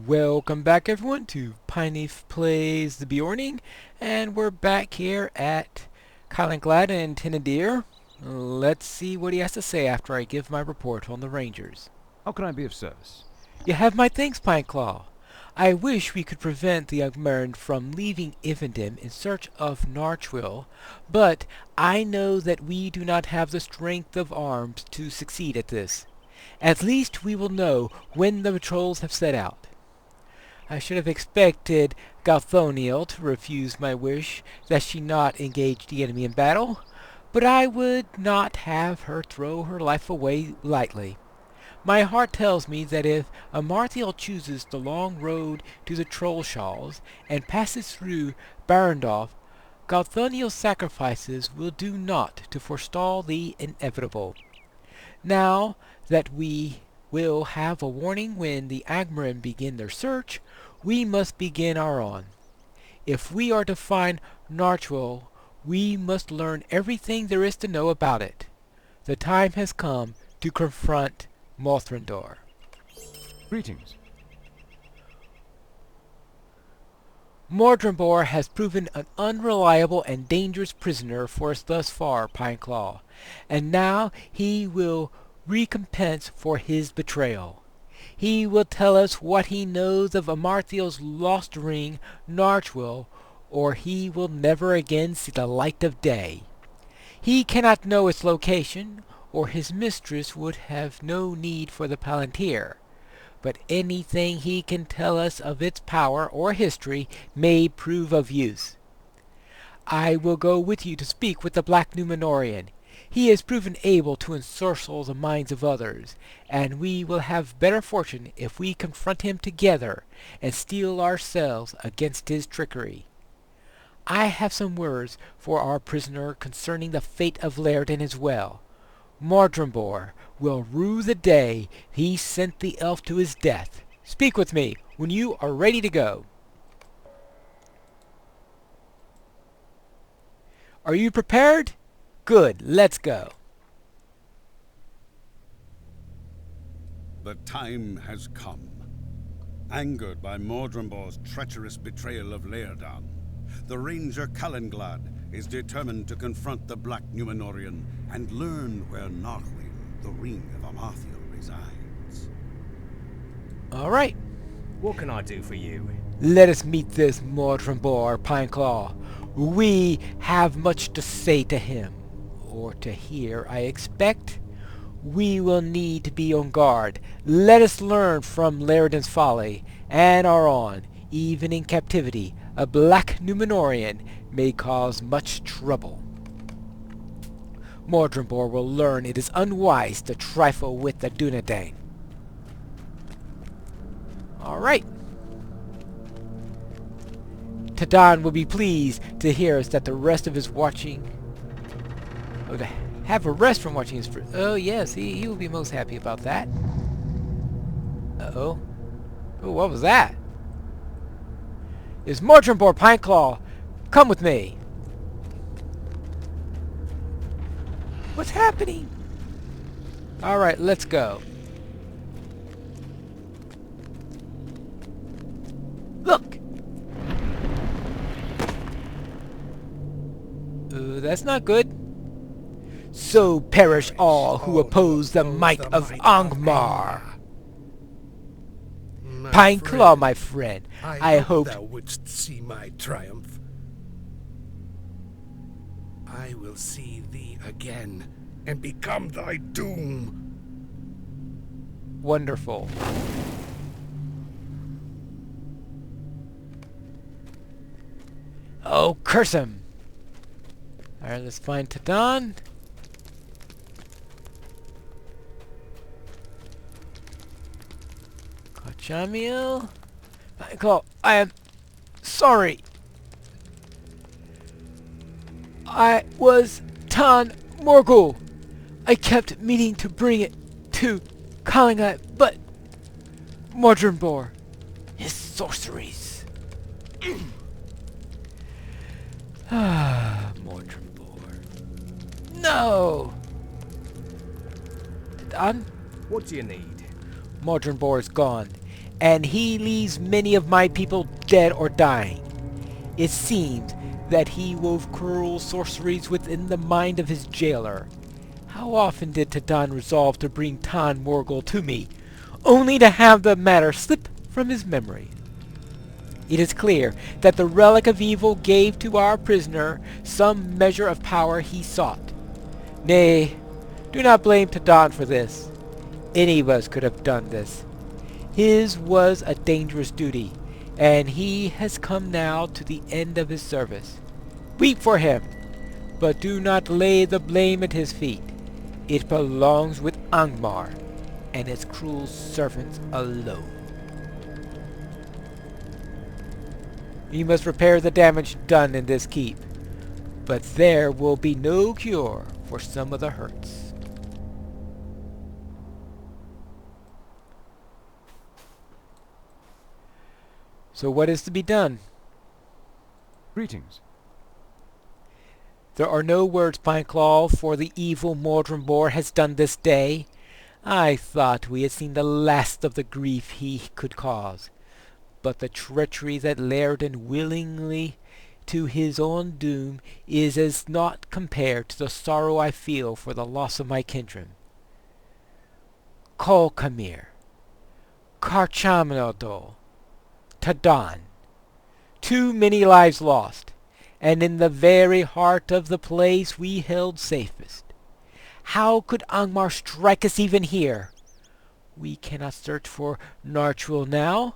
Welcome back everyone to Pineleaf Plays the Beorning, and we're back here at Glad and Tinadir. Let's see what he has to say after I give my report on the Rangers. How can I be of service? You have my thanks, Pineclaw. I wish we could prevent the Ugmern from leaving Ivendom in search of Narchwil, but I know that we do not have the strength of arms to succeed at this. At least we will know when the patrols have set out. I should have expected Galthoniel to refuse my wish that she not engage the enemy in battle, but I would not have her throw her life away lightly. My heart tells me that if Amarthiel chooses the long road to the Trollshalls and passes through Barendorf, Galthoniel's sacrifices will do naught to forestall the inevitable. Now that we will have a warning when the Agmarin begin their search, we must begin our own. If we are to find Narchwil, we must learn everything there is to know about it. The time has come to confront Mordrambor. Greetings. Mordrambor has proven an unreliable and dangerous prisoner for us thus far, Pineclaw, and now he will recompense for his betrayal. He will tell us what he knows of Amarthiel's lost ring, Narchwil, or he will never again see the light of day. He cannot know its location, or his mistress would have no need for the Palantir, but anything he can tell us of its power or history may prove of use. I will go with you to speak with the Black Numenorian. He has proven able to ensorcel the minds of others, and we will have better fortune if we confront him together and steel ourselves against his trickery. I have some words for our prisoner concerning the fate of Laird as well. Mordrambor will rue the day he sent the elf to his death. Speak with me when you are ready to go. Are you prepared? Good, let's go. The time has come. Angered by Mordrambor's treacherous betrayal of Laerdan, the ranger Callenglad is determined to confront the Black Numenorian and learn where Narchwil, the ring of Amarthiel, resides. All right. What can I do for you? Let us meet this Mordrambor, Pineclaw. We have much to say to him. Or to hear, I expect. We will need to be on guard. Let us learn from Laerdan's folly, and our own. Even in captivity, a Black Numenorian may cause much trouble. Mordrambor will learn it is unwise to trifle with the Dunedain. Alright. Tadan will be pleased to hear us that the rest of his watching... to have a rest from watching his... Oh, yes, he will be most happy about that. Uh-oh. Oh, what was that? It's Mordrambor, Pineclaw. Come with me. What's happening? Alright, let's go. Look! That's not good. So perish all who oppose the might of Angmar. Pineclaw, my friend, I hope thou wouldst see my triumph. I will see thee again, and become thy doom. Wonderful. Oh, curse him! Alright, let's find Tadan. Jamiel? Pineclaw, I am sorry. I was Tan Morgul. I kept meaning to bring it to Kallingat, but Mordrambor, his sorceries. Mordrambor. No! Tadan? What do you need? Mordrambor is gone, and he leaves many of my people dead or dying. It seems that he wove cruel sorceries within the mind of his jailer. How often did Tadon resolve to bring Tan Morgul to me, only to have the matter slip from his memory? It is clear that the relic of evil gave to our prisoner some measure of power he sought. Nay, do not blame Tadon for this. Any of us could have done this. His was a dangerous duty, and he has come now to the end of his service. Weep for him, but do not lay the blame at his feet. It belongs with Angmar and its cruel servants alone. We must repair the damage done in this keep, but there will be no cure for some of the hurts. So what is to be done? Greetings. There are no words, Pineclaw, for the evil Mordrambor has done this day. I thought we had seen the last of the grief he could cause, but the treachery that Lyrdan willingly to his own doom is as naught compared to the sorrow I feel for the loss of my kindred. Kolkamir, Karchamanodol, Tadon, too many lives lost, and in the very heart of the place we held safest. How could Angmar strike us even here? We cannot search for Narchuel now.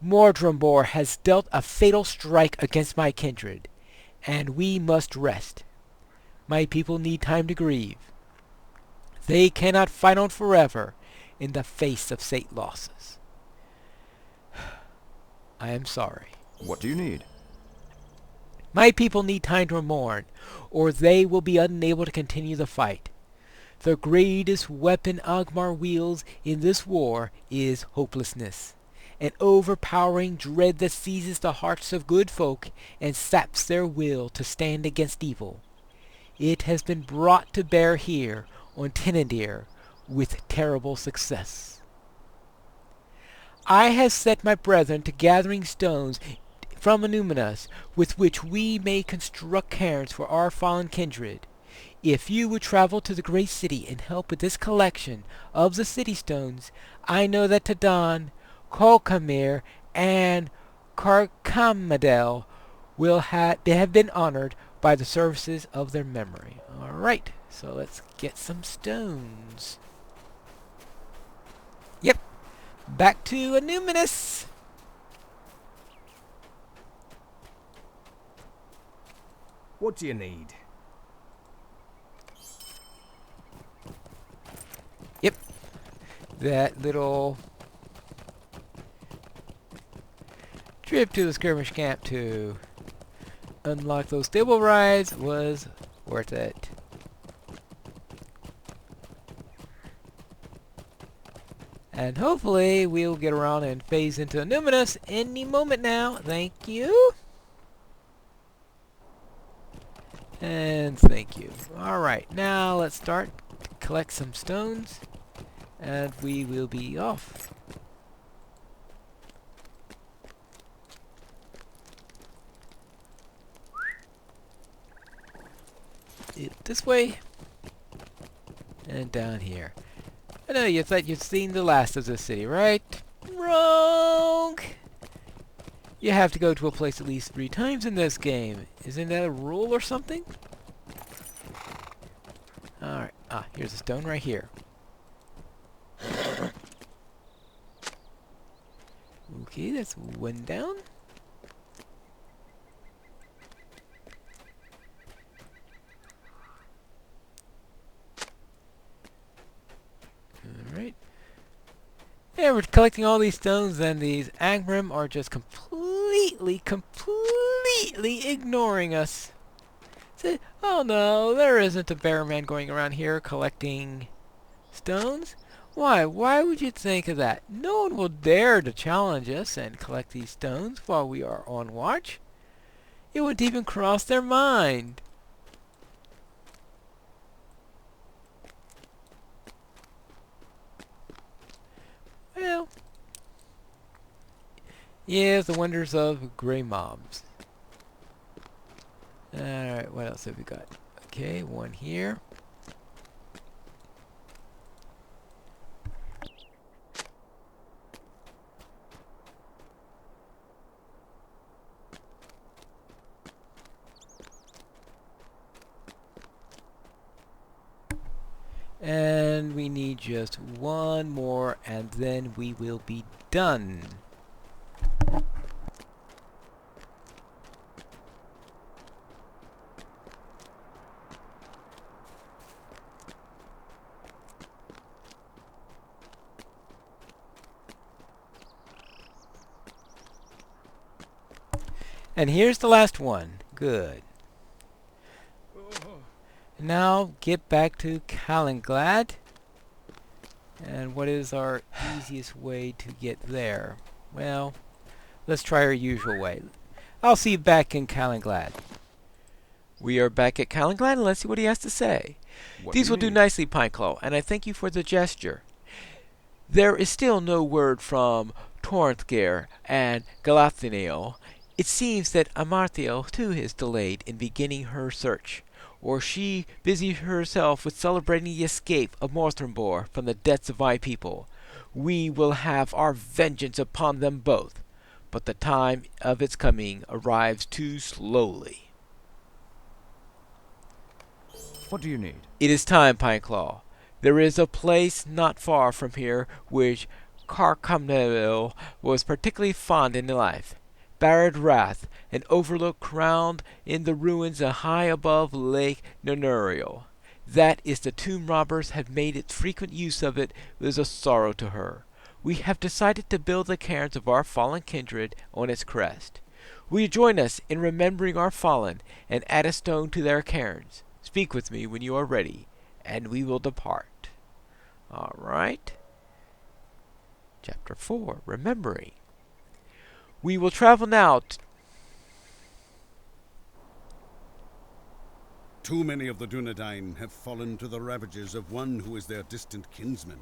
Mordrambor has dealt a fatal strike against my kindred, and we must rest. My people need time to grieve. They cannot fight on forever in the face of great losses. I am sorry. What do you need? My people need time to mourn, or they will be unable to continue the fight. The greatest weapon Angmar wields in this war is hopelessness, an overpowering dread that seizes the hearts of good folk and saps their will to stand against evil. It has been brought to bear here on Tinandir with terrible success. I have set my brethren to gathering stones from Anuminas with which we may construct cairns for our fallen kindred. If you would travel to the great city and help with this collection of the city stones, I know that Tadon, Kolkamir, and Karkamadel will have been honored by the services of their memory. Alright, so let's get some stones. Yep, back to Anuminas. What do you need? Yep, that little trip to the skirmish camp to unlock those stable rides was worth it. And hopefully we'll get around and phase into Anuminas any moment now. Thank you. And thank you. Alright, now let's start to collect some stones. And we will be off. This way. And down here. I know you thought you'd seen the last of this city, right? Wrong! You have to go to a place at least 3 times in this game. Isn't that a rule or something? Alright. Ah, here's a stone right here. Okay, that's one down. Alright. Yeah, we're collecting all these stones, and these Angrim are just completely ignoring us. Say, oh no, there isn't a bear man going around here collecting stones. Why would you think of that? No one will dare to challenge us and collect these stones while we are on watch. It wouldn't even cross their mind. Well, Yes, the wonders of gray mobs. Alright, what else have we got? Okay, one here. And we need just one more, and then we will be done. And here's the last one. Good. Now get back to Calenglad. And what is our easiest way to get there? Well, let's try our usual way. I'll see you back in Calenglad. We are back at Calenglad, and let's see what he has to say. What These do will you do need? nicely, Pineclaw, and I thank you for the gesture. There is still no word from Torrentgear and Galathanil. It seems that Amarthael too is delayed in beginning her search, or she busies herself with celebrating the escape of Mordrambor from the debts of my people. We will have our vengeance upon them both, but the time of its coming arrives too slowly. What do you need? It is time, Pineclaw. There is a place not far from here which Carcamneville was particularly fond in life. Barad Rath, an overlook crowned in the ruins high above Lake Nenuriel. That is the tomb robbers have made it frequent use of it is a sorrow to her. We have decided to build the cairns of our fallen kindred on its crest. Will you join us in remembering our fallen and add a stone to their cairns? Speak with me when you are ready, and we will depart. All right. Chapter 4, Remembering. We will travel now. Too many of the Dunedain have fallen to the ravages of one who is their distant kinsman.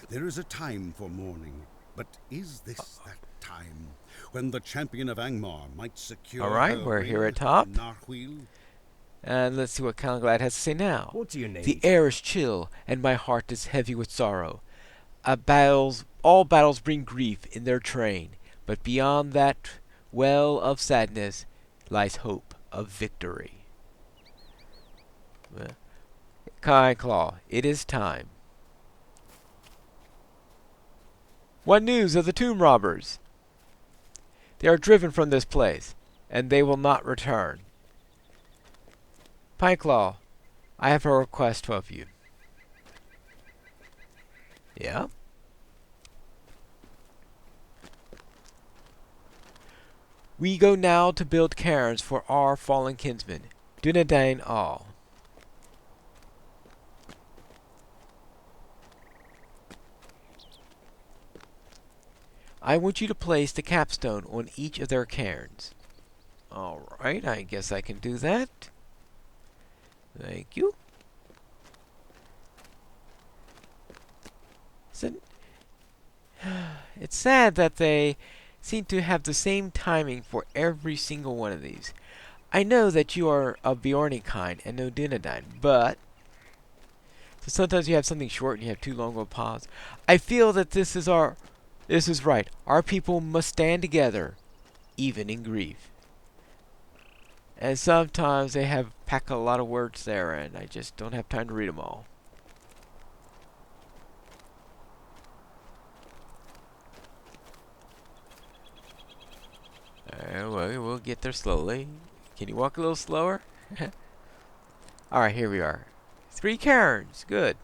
There is a time for mourning, but is this that time when the champion of Angmar might secure All right, her we're here ring at top. Narhuil? And let's see what Calenglad has to say now. What do you need? The air is chill, and my heart is heavy with sorrow. All battles bring grief in their train, but beyond that well of sadness lies hope of victory. Calenglad, it is time. What news of the tomb robbers? They are driven from this place, and they will not return. Pineclaw, I have a request of you. Yeah? We go now to build cairns for our fallen kinsmen, Dunedain all. I want you to place the capstone on each of their cairns. Alright, I guess I can do that. Thank you. It's sad that they seem to have the same timing for every single one of these. I know that you are of Beorning kind and no Dunedain, but so sometimes you have something short and you have too long of a pause. I feel that this is right. Our people must stand together, even in grief. And sometimes they have packed a lot of words there, and I just don't have time to read them all. Well, we'll get there slowly. Can you walk a little slower? Alright, here we are. 3 cairns. Good.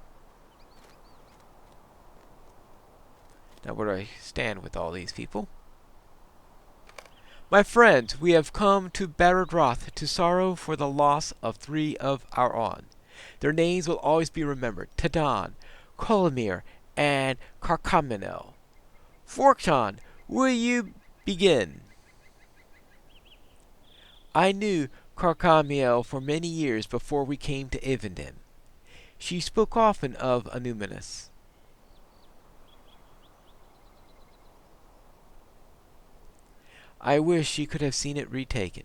Now where do I stand with all these people? My friends, we have come to Baradroth to sorrow for the loss of 3 of our own. Their names will always be remembered. Tadan, Kolomir, and Carcamenel. Forkton, will you begin? I knew Carcamiel for many years before we came to Ivendin. She spoke often of Anuminus. I wish she could have seen it retaken.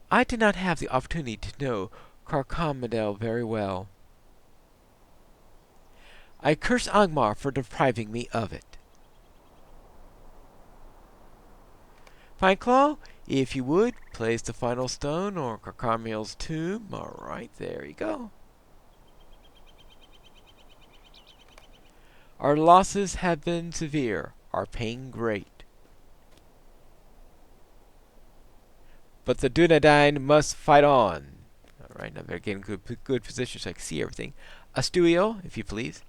I did not have the opportunity to know Carcomedel very well. I curse Angmar for depriving me of it. Pineclaw, if you would, place the final stone or Carcomel's tomb. Alright, there you go. Our losses have been severe, our pain great. But the Dunedain must fight on. Alright, now I better get in good position so I can see everything. Astuio, if you please.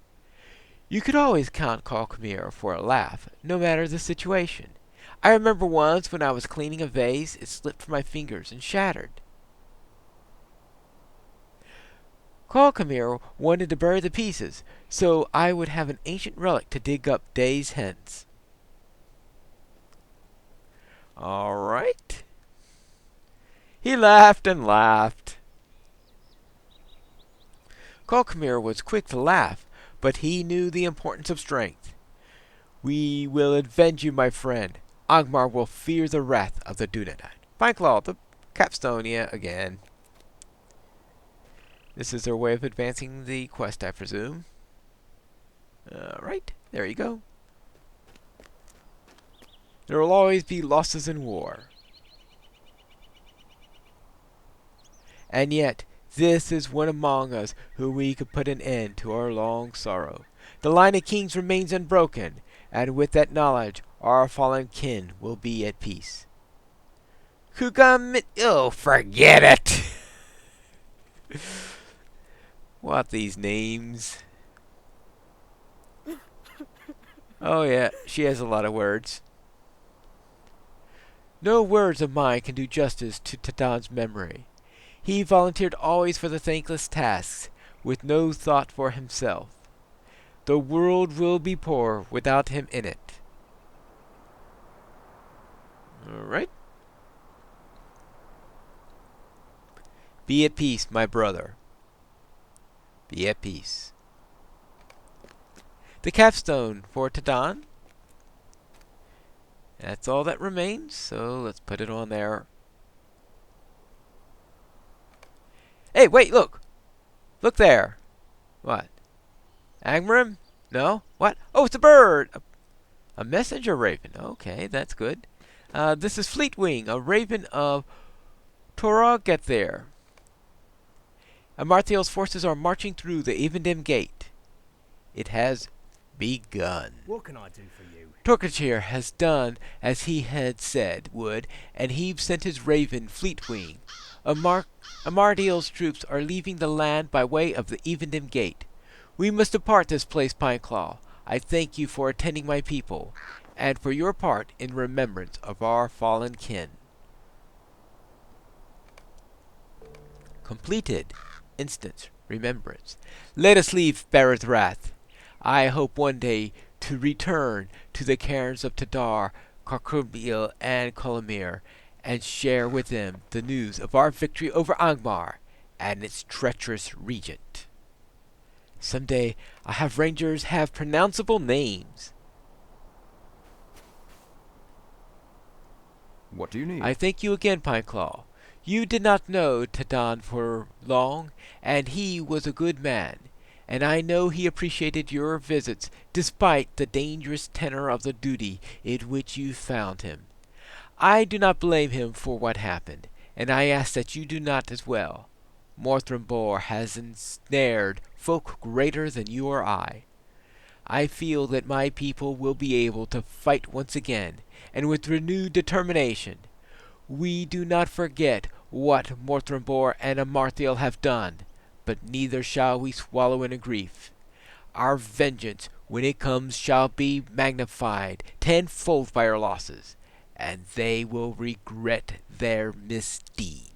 You could always count Calcamere for a laugh, no matter the situation. I remember once when I was cleaning a vase, it slipped from my fingers and shattered. Calcamere wanted to bury the pieces, so I would have an ancient relic to dig up days hence. All right. He laughed and laughed. Calcamere was quick to laugh, but he knew the importance of strength. We will avenge you, my friend. Angmar will fear the wrath of the Dunedain. Pineclaw, the capstone, yeah, again. This is their way of advancing the quest, I presume. Alright, there you go. There will always be losses in war. And yet, this is one among us who we could put an end to our long sorrow. The line of kings remains unbroken, and with that knowledge, our fallen kin will be at peace. Oh, forget it! What these names? Oh yeah, she has a lot of words. No words of mine can do justice to Tadan's memory. He volunteered always for the thankless tasks, with no thought for himself. The world will be poor without him in it. Alright. Be at peace, my brother. Be at peace. The capstone for Tadan. That's all that remains, so let's put it on there. Hey, wait, look! Look there! What? Angmarim? No? What? Oh, it's a bird! A messenger raven. Okay, that's good. This is Fleetwing, a raven of Torah. Get there. Amartheel's forces are marching through the Evendim Gate. It has begun. What can I do for you? Torkachir has done as he had said would, and he sent his raven Fleetwing. Amartheel's troops are leaving the land by way of the Evendim Gate. We must depart this place, Pineclaw. I thank you for attending my people, and for your part in remembrance of our fallen kin. Completed. Instant remembrance. Let us leave Barrett Wrath. I hope one day to return to the cairns of Tadar, Carcumbil, and Colomir, and share with them the news of our victory over Angmar and its treacherous regent. Someday I'll have rangers have pronounceable names. What do you need? I thank you again, Pineclaw. You did not know Tadan for long, and he was a good man, and I know he appreciated your visits despite the dangerous tenor of the duty in which you found him. I do not blame him for what happened, and I ask that you do not as well. Mordrambor has ensnared folk greater than you or I. I feel that my people will be able to fight once again, and with renewed determination. We do not forget what Mordrambor and Amarthael have done, but neither shall we swallow in a grief. Our vengeance, when it comes, shall be magnified tenfold by our losses, and they will regret their misdeed.